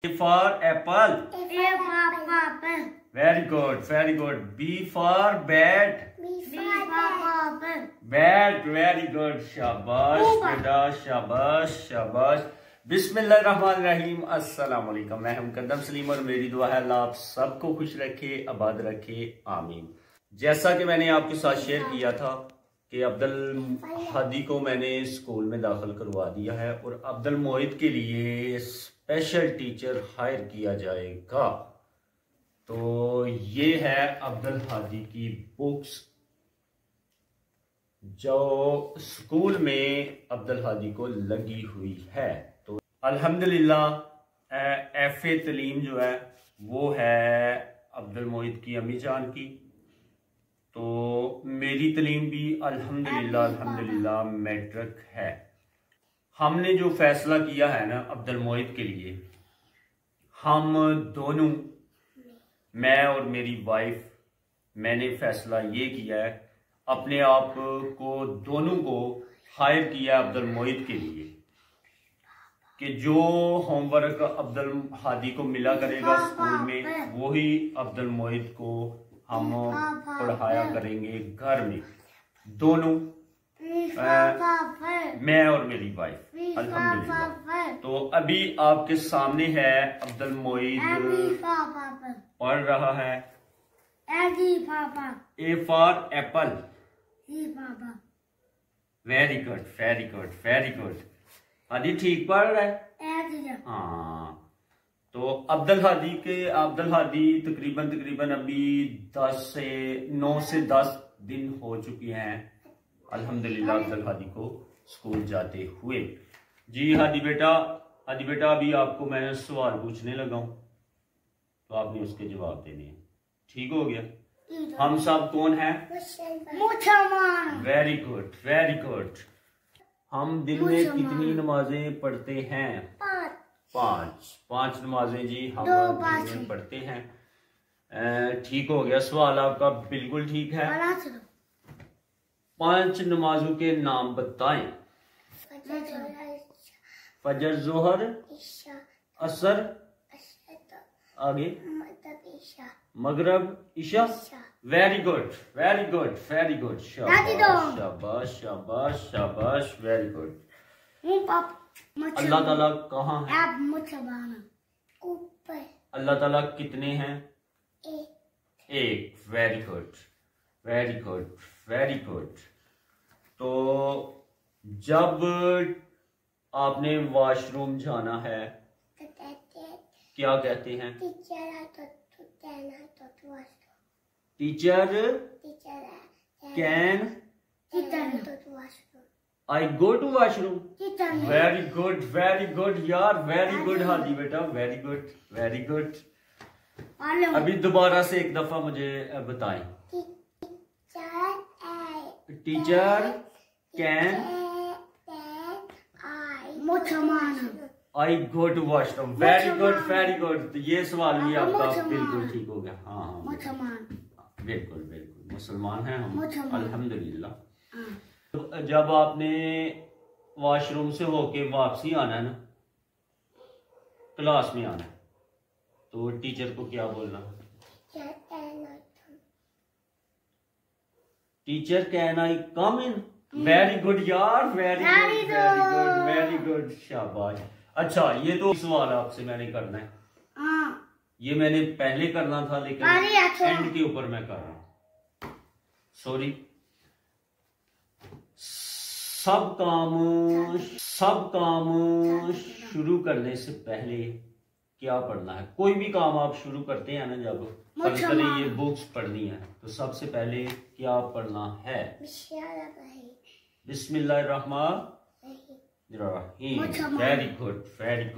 A for apple. A for apple. Very good, very good. B for bat. B for bat. Bat, very good. शाबाश बेटा, शाबाश शाबाश। बिस्मिल्लाहिर्रहमानिर्रहीम। अस्सलाम वालेकुम। मैं हूं मुक़द्दम सलीम और मेरी दुआ है अल्लाह आप सबको खुश रखे, आबाद रखे, आमीन। जैसा कि मैंने आपके साथ शेयर किया था कि अब्दुल हादी को मैंने स्कूल में दाखिल करवा दिया है और अब्दुल मोहित के लिए स्पेशल टीचर हायर किया जाएगा। तो ये है अब्दुल हादी की बुक्स जो स्कूल में अब्दुल हादी को लगी हुई है। तो अल्हम्दुलिल्लाह एफ.ए. तलीम जो है वो है अब्दुल मोहित की अम्मी जान की। तो मेरी तलीम भी अल्हम्दुलिल्लाह अल्हम्दुलिल्लाह मैट्रिक है। हमने जो फैसला किया है ना अब्दुल मोहित के लिए, हम दोनों, मैं और मेरी वाइफ, मैंने फैसला ये किया है, अपने आप को दोनों को हायर किया अब्दुल मोहित के लिए कि जो होमवर्क अब्दुल हादी को मिला करेगा स्कूल में वही अब्दुल मोहित को हम पढ़ाया करेंगे घर में, दोनों, मैं और मेरी वाइफ अल्हम्दुलिल्लाह। तो अभी आपके सामने है अब्दुल मोहित पढ़ रहा है A for Apple. Very good very good very good. Hadi ठीक पढ़ रहा है। हाँ, तो अब्दुल हादी तकरीबन अभी 9 से 10 दिन हो चुके हैं अल्हम्दुलिल्लाह अब्दुल हादी को स्कूल जाते हुए। जी हादी बेटा अभी आपको मैं सवाल पूछने लगा हूं तो आपने उसके जवाब देने हैं। ठीक हो गया? हम सब कौन हैं? Very good very good. हम दिन में कितनी नमाजें पढ़ते हैं? 5 नमाजें जी हम दिन में पढ़ते हैं। ठीक हो गया, सवाल आपका बिल्कुल ठीक है। 5 नमाजों के नाम बताएं। फजर, जोहर, असर, आगे मगरब, इशा। Very good very good very good. शाबाश शाबाश शाबाश शाबाश, वेरी गुड। अल्लाह ताला कहाँ है? अल्लाह ताला कितने हैं? एक। Very good very good very good. तो जब आपने वॉशरूम जाना है क्या कहते हैं? Teacher can I go to washroom. Very good यार, वेरी गुड हादी बेटा, वेरी गुड वेरी गुड। अभी दोबारा से एक दफा मुझे बताएं। Teacher can I go to washroom. Very good. तो ये सवाल भी आपका बिल्कुल ठीक हो गया। हाँ बिल्कुल बिल्कुल, मुसलमान हैं हम अल्हम्दुलिल्लाह। तो जब आपने वॉशरूम से होके वापसी आना है ना, क्लास में आना है, तो टीचर को क्या बोलना? Teacher can I come in. Very good यार, वेरी गुड शाबाश। अच्छा, ये तो सवाल आपसे मैंने करना है। ये मैंने पहले करना था लेकिन एंड के ऊपर मैं कर रहा हूं, सॉरी। सब काम शुरू करने से पहले क्या पढ़ना है? कोई भी काम आप शुरू करते हैं ना, जब पहले ये बुक्स पढ़नी है तो सबसे पहले क्या पढ़ना है? बिस्मिल्लाहिर्रहमानिर्रहीम। Very good very good.